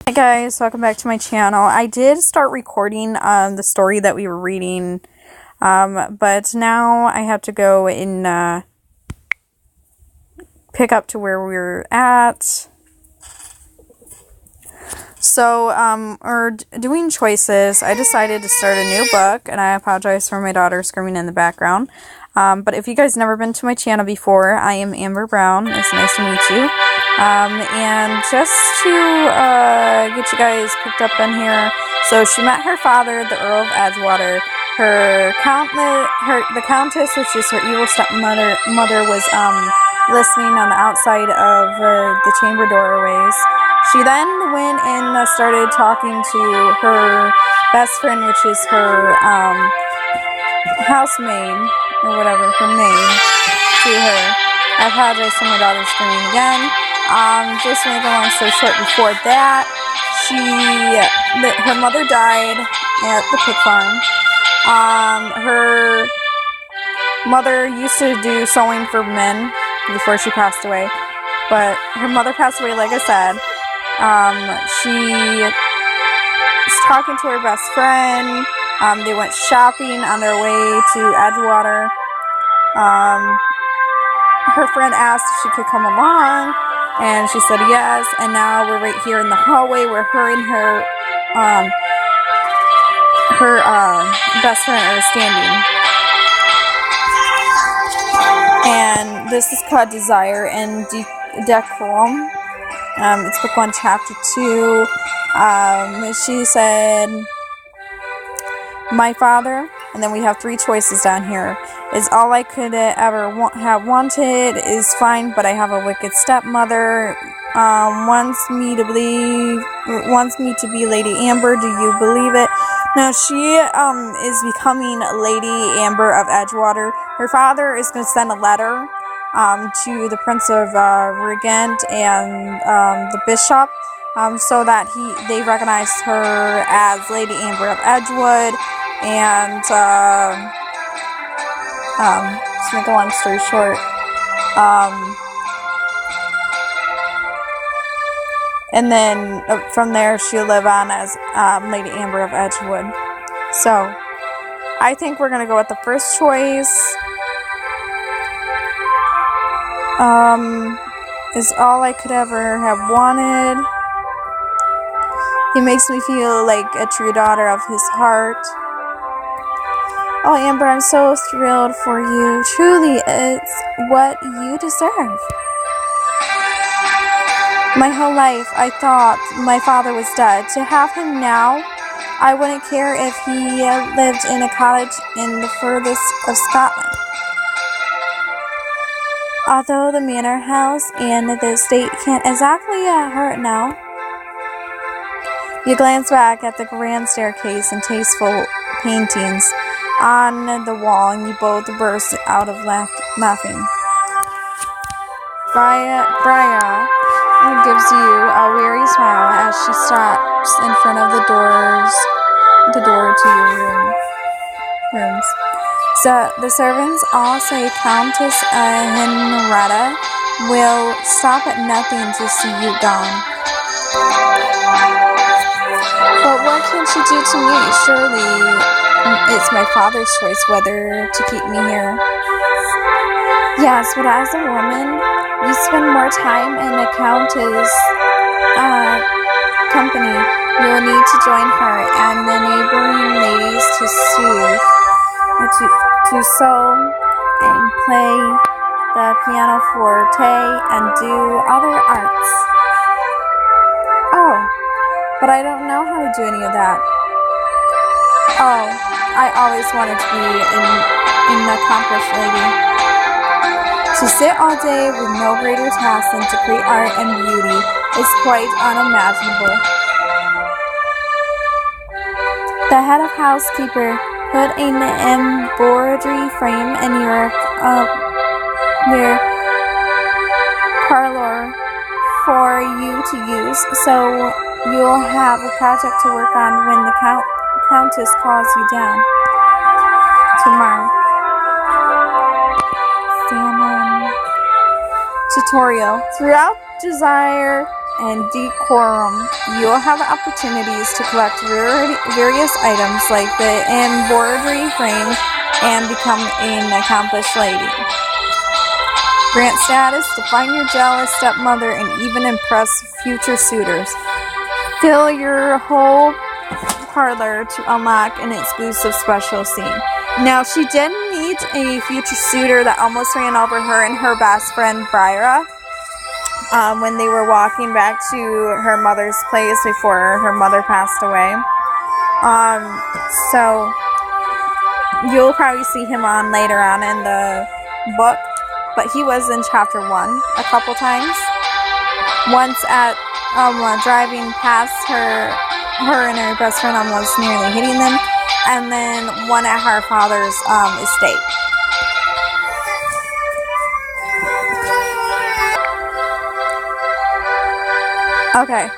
Hi guys, welcome back to my channel. I did start recording the story that we were reading, but now I have to go and pick up to where we were at. So, we're doing choices. I decided to start a new book, and I apologize for my daughter screaming in the background. But if you guys never been to my channel before, I am Amber Brown. It's nice to meet you. And just to get you guys picked up in here, so she met her father, the Earl of Edgewater. The Countess, which is her evil stepmother, was listening on the outside of the chamber doorways. She then went and started talking to her best friend, which is her housemaid, or whatever, her maid, to her. I apologize for my daughter screaming again. Just to make a long story short, before that, her mother died at the pig farm. Her mother used to do sewing for men before she passed away, but her mother passed away, like I said. She was talking to her best friend. They went shopping on their way to Edgewater. Her friend asked if she could come along, and she said yes. And now we're right here in the hallway where her and her best friend are standing. And this is called Desire and Decorum. It's book 1, chapter 2. She said, my father, and then we have 3 choices down here, is all I could ever have wanted, is fine, but I have a wicked stepmother, wants me to be Lady Amber. Do you believe it? Now she is becoming Lady Amber of Edgewater. Her father is going to send a letter to the Prince of Regent and the Bishop, so that they recognize her as Lady Amber of Edgewood. And to make a long story short, and then from there she'll live on as Lady Amber of Edgewood. So I think we're gonna go with the first choice. Is all I could ever have wanted. He makes me feel like a true daughter of his heart. Oh, Amber, I'm so thrilled for you. Truly, it's what you deserve. My whole life, I thought my father was dead. To have him now, I wouldn't care if he lived in a cottage in the furthest of Scotland. Although the manor house and the estate can't exactly hurt now. You glance back at the grand staircase and tasteful paintings on the wall, and you both burst out of laughing. Bria gives you a weary smile as she stops in front of the door to your rooms. So the servants all say Countess Henrietta will stop at nothing to see you gone. But what can she do to me? Surely it's my father's choice whether to keep me here. Yes, but as a woman, you spend more time in the Countess' company. You will need to join her and the neighboring ladies to sew and play the pianoforte and do other arts. Oh, but I don't know how to do any of that. Oh, I always wanted to be an accomplished lady. To sit all day with no greater task than to create art and beauty is quite unimaginable. The head of housekeeper put an embroidery frame in your parlor for you to use, so you'll have a project to work on when the Countess calls you down tomorrow. Tutorial. Throughout Desire and Decorum, you will have opportunities to collect various items like the embroidery frame and become an accomplished lady. Grant status, define your jealous stepmother, and even impress future suitors. Fill your whole parlor to unlock an exclusive special scene. Now, she did meet a future suitor that almost ran over her and her best friend, Bryra, when they were walking back to her mother's place before her mother passed away. So, you'll probably see him on later on in the book, but he was in chapter 1 a couple times. Once at driving past her and her best friend almost nearly hitting them, and then one at her father's estate. Okay.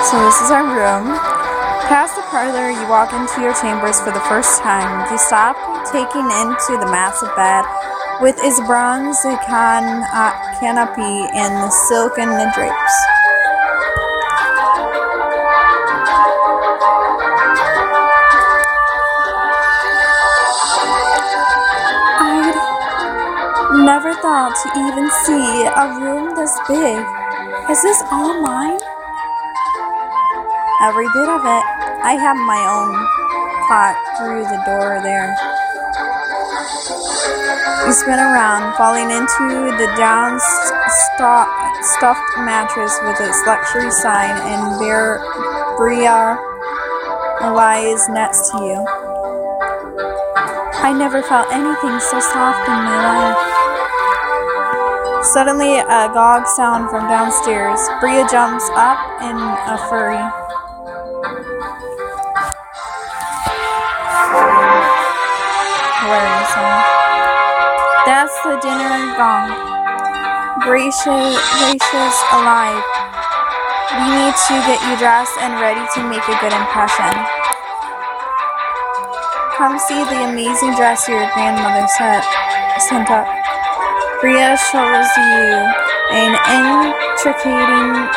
So this is our room. Past the parlor, you walk into your chambers for the first time. You stop taking into the massive bed with its bronze canopy and silken drapes. I'd never thought to even see a room this big. Is this all mine? Every bit of it. I have my own cot through the door there. You spin around, falling into the down stuffed mattress with its luxury sign, and Bria lies next to you. I never felt anything so soft in my life. Suddenly, a gog sound from downstairs. Bria jumps up in a fury. Hilarious song. That's the dinner gong. Gracious alive. We need to get you dressed and ready to make a good impression. Come see the amazing dress your grandmother sent up. Bria shows you an intricate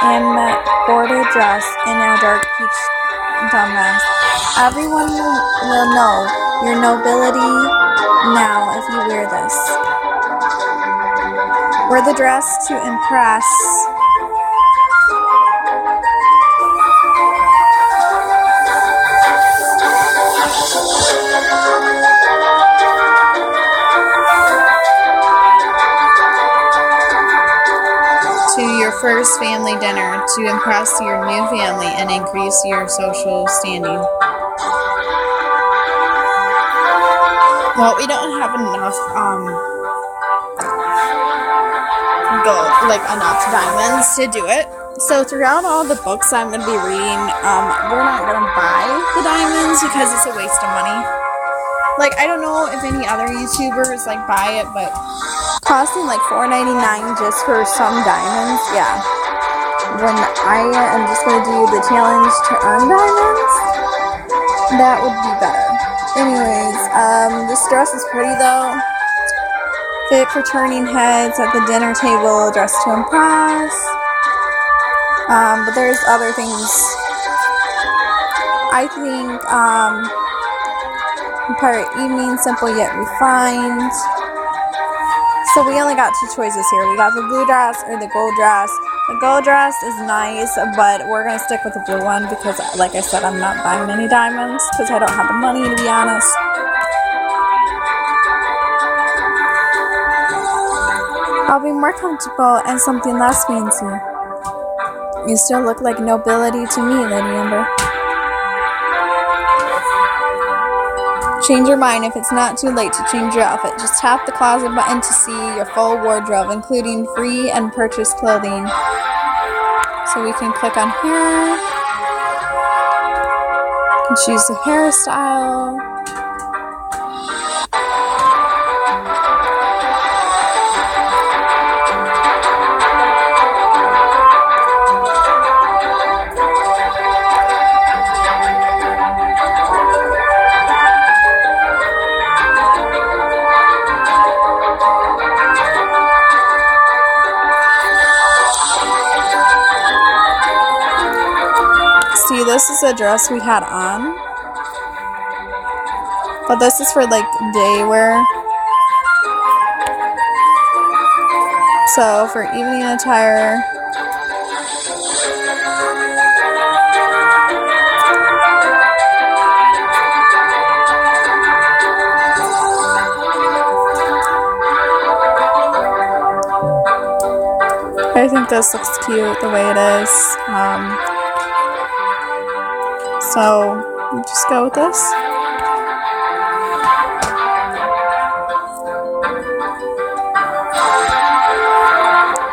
embroidered dress in a dark peach damask. Everyone will know your nobility now if you wear this. Wear the dress to impress. To your first family dinner to impress your new family and increase your social standing. Well, we don't have enough enough diamonds to do it. So throughout all the books I'm going to be reading, we're not going to buy the diamonds because it's a waste of money. Like, I don't know if any other YouTubers buy it, but costing $4.99 just for some diamonds, yeah. When I am just going to do the challenge to earn diamonds, that would be better. Anyways, this dress is pretty though. Fit for turning heads at the dinner table, dressed to impress. But there's other things. I think, part evening, simple yet refined. So we only got two choices here. We got the blue dress or the gold dress. The gold dress is nice, but we're going to stick with the blue one because, like I said, I'm not buying any diamonds because I don't have the money, to be honest. I'll be more comfortable and something less fancy. You still look like nobility to me, Lady Amber. Change your mind if it's not too late to change your outfit. Just tap the closet button to see your full wardrobe, including free and purchased clothing. So we can click on here and choose the hairstyle. this is the dress we had on. But this is for like day wear. So for evening attire, I think this looks cute the way it is. So we'll just go with this.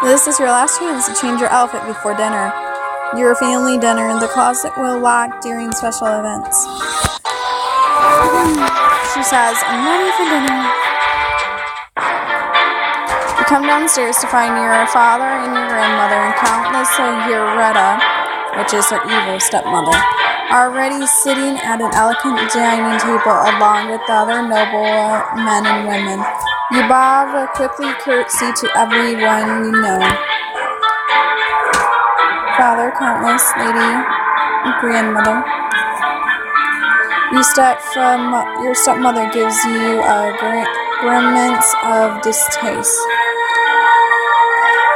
This is your last chance to change your outfit before dinner. Your family dinner in the closet will lock during special events. She says, I'm ready for dinner. You come downstairs to find your father and your grandmother and Countess Uretta, which is her evil stepmother, already sitting at an elegant dining table along with the other noble men and women. You bow quickly curtsy to everyone you know. Father, Countess, lady, grandmother. Your stepmother gives you a grimace of distaste.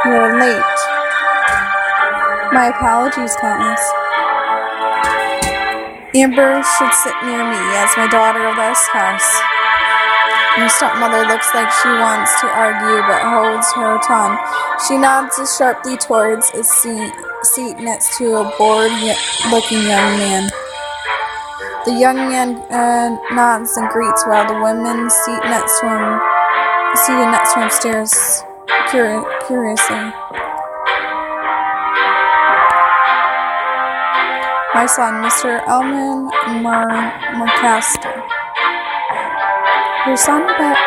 You're late. My apologies, Countess. Amber should sit near me as my daughter of this house. Your stepmother looks like she wants to argue but holds her tongue. She nods sharply towards a seat next to a bored-looking young man. The young man nods and greets while the woman seated next to him stares curiously. My son, Mr. Elman Marcaster. Your son, but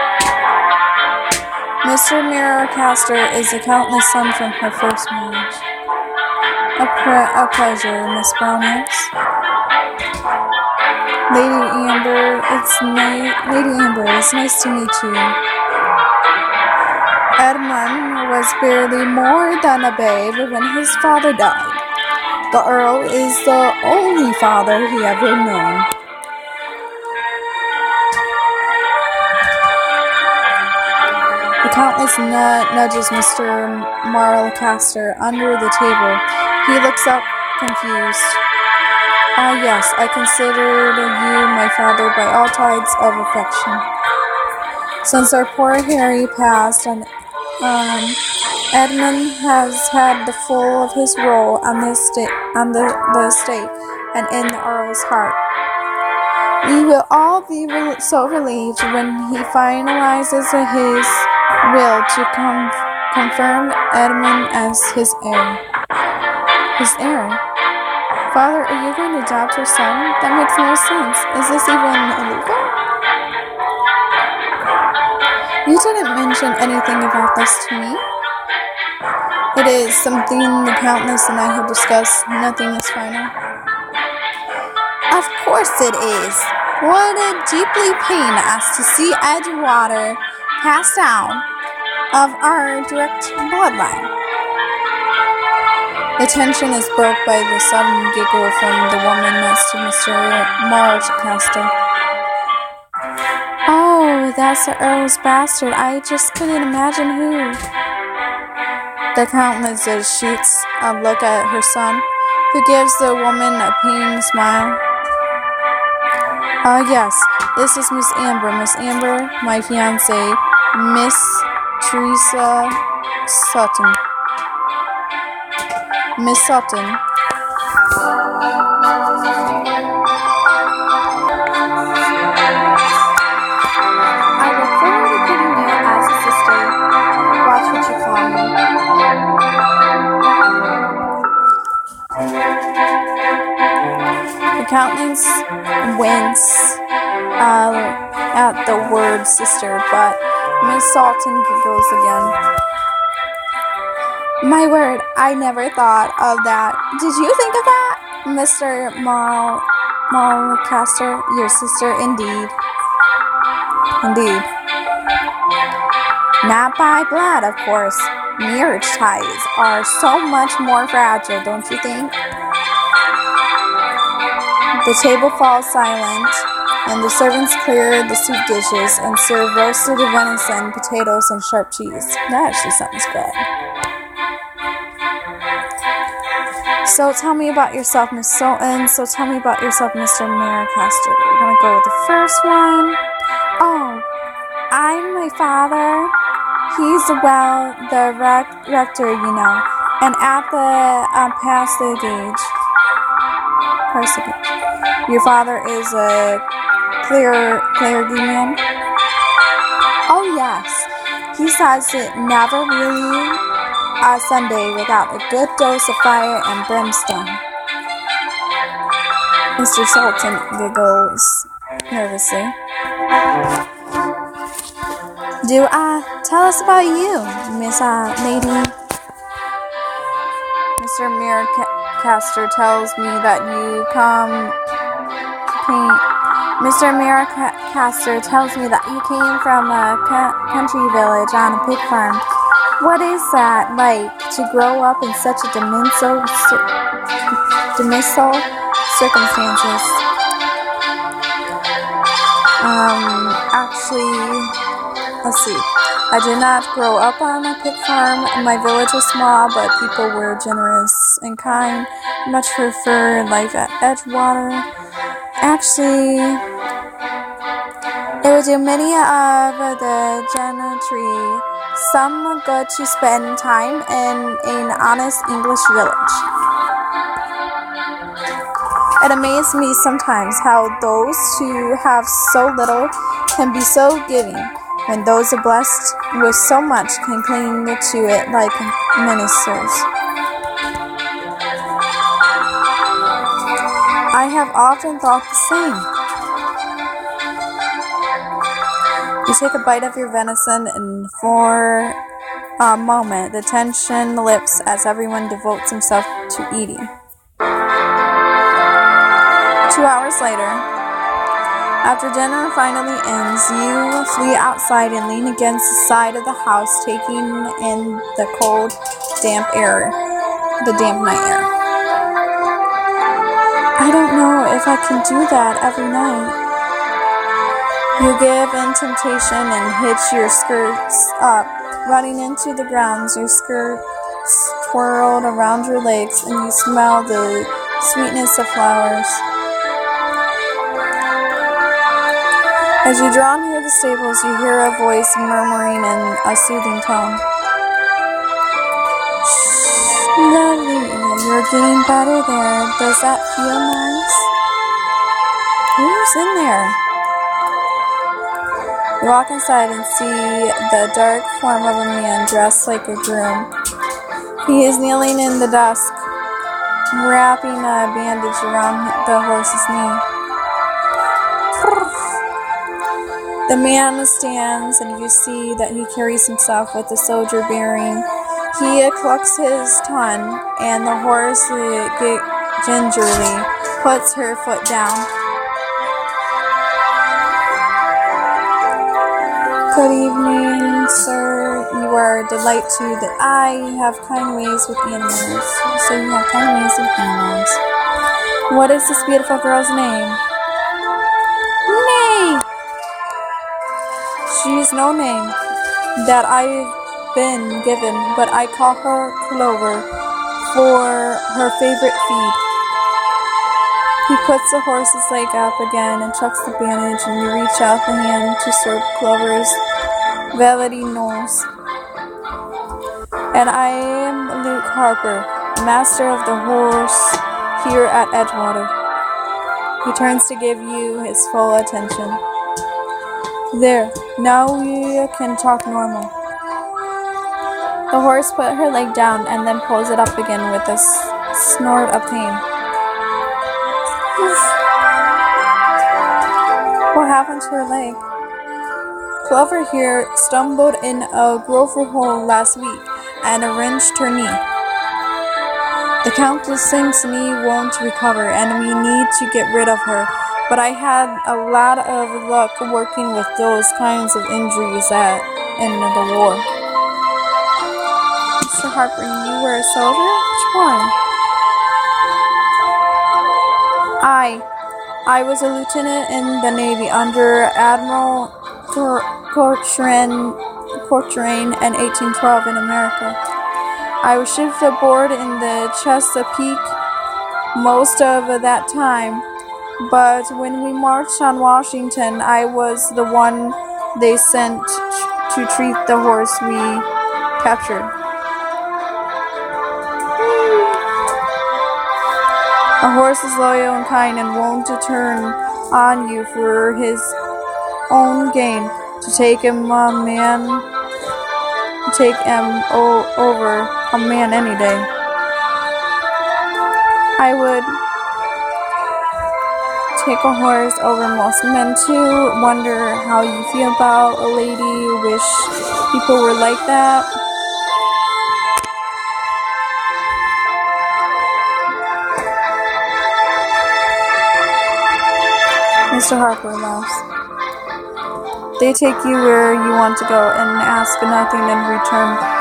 Mr. Marcaster is the Countess' son from her first marriage. A pleasure, Miss Brownings. Lady Amber, it's nice to meet you. Edmund was barely more than a babe when his father died. The Earl is the only father he ever known. The Countess nudges Mr. Marcaster under the table. He looks up, confused. Ah, yes, I considered you my father by all tides of affection. Since our poor Harry passed, and Edmund has had the full of his role on the estate and in the Earl's heart. We will all be so relieved when he finalizes his will to confirm Edmund as his heir. His heir? Father, are you going to adopt your son? That makes no sense. Is this even illegal? You didn't mention anything about this to me. It is something the Countess and I have discussed. Nothing is final. Of course it is. What a deeply pain us to see Edgewater pass down of our direct bloodline. The tension is broke by the sudden giggle from the woman next to Mr. Marcaster. Oh, that's the Earl's bastard. I just couldn't imagine who. The Countess shoots a look at her son, who gives the woman a pained smile. Yes, this is Miss Amber. Miss Amber, my fiancée, Miss Teresa Sutton. Miss Sutton. I look forward to getting you as a sister. Watch what you call me. The Countess winks at the word sister, but Miss Sutton giggles again. My word, I never thought of that. Did you think of that, Mr. Marcaster? Your sister, indeed. Indeed. Not by blood, of course. Marriage ties are so much more fragile, don't you think? The table falls silent, and the servants clear the soup dishes and serve roasted venison, potatoes, and sharp cheese. That actually sounds good. So tell me about yourself, Miss Sultan. So tell me about yourself, Mr. Maricaster. We're going to go with the first one. Oh, I'm my father. He's the rector, you know, and at the past the gauge. Your father is a clergyman. Oh yes, he says it never really a Sunday without a good dose of fire and brimstone. Mr. Sultan giggles nervously. Tell us about you, Miss Lady. Mr. Maricaster tells me that you came from a country village on a pig farm. What is that like to grow up in such a dismal circumstances? Actually, let's see. I did not grow up on a pig farm. My village was small, but people were generous and kind. I much prefer life at Edgewater. Actually, it would do many of the gentry some good to spend time in an honest English village. It amazes me sometimes how those who have so little can be so giving, when those blessed with so much can cling to it like ministers. I have often thought the same. You take a bite of your venison, and for a moment the tension lifts as everyone devotes himself to eating. 2 hours later, after dinner finally ends, you flee outside and lean against the side of the house, taking in the cold, damp night air. I don't know if I can do that every night. You give in temptation and hitch your skirts up, running into the grounds, your skirts twirled around your legs, and you smell the sweetness of flowers. As you draw near the stables, you hear a voice murmuring in a soothing tone. Shh, lovely, you're getting better there. Does that feel nice? Who's in there? You walk inside and see the dark form of a man dressed like a groom. He is kneeling in the dusk, wrapping a bandage around the horse's knee. The man stands, and you see that he carries himself with a soldier bearing. He clucks his tongue, and the horse gingerly puts her foot down. Good evening, sir. You are a delight to the eye. You have kind ways with animals. What is this beautiful girl's name? Nay! She's no name that I've been given, but I call her Clover for her favorite feed. He puts the horse's leg up again and chucks the bandage, and you reach out the hand to stroke Clover's velvety nose. And I am Luke Harper, master of the horse here at Edgewater. He turns to give you his full attention. There, now we can talk normal. The horse put her leg down and then pulls it up again with a snort of pain. What happened to her leg? Clover here stumbled in a gopher hole last week and wrenched her knee. The Countess thinks knee won't recover, and we need to get rid of her. But I had a lot of luck working with those kinds of injuries in the war. Mr. Harper, you were a soldier? Which one? I was a lieutenant in the Navy under Admiral Cochrane in 1812 in America. I was shipped aboard in the Chesapeake most of that time, but when we marched on Washington, I was the one they sent to treat the horse we captured. A horse is loyal and kind and won't turn on you for his own gain. To take him over a man any day. I would take a horse over most men too. Wonder how you feel about a lady. Wish people were like that. Mr. Harper laughs. They take you where you want to go and ask nothing in return.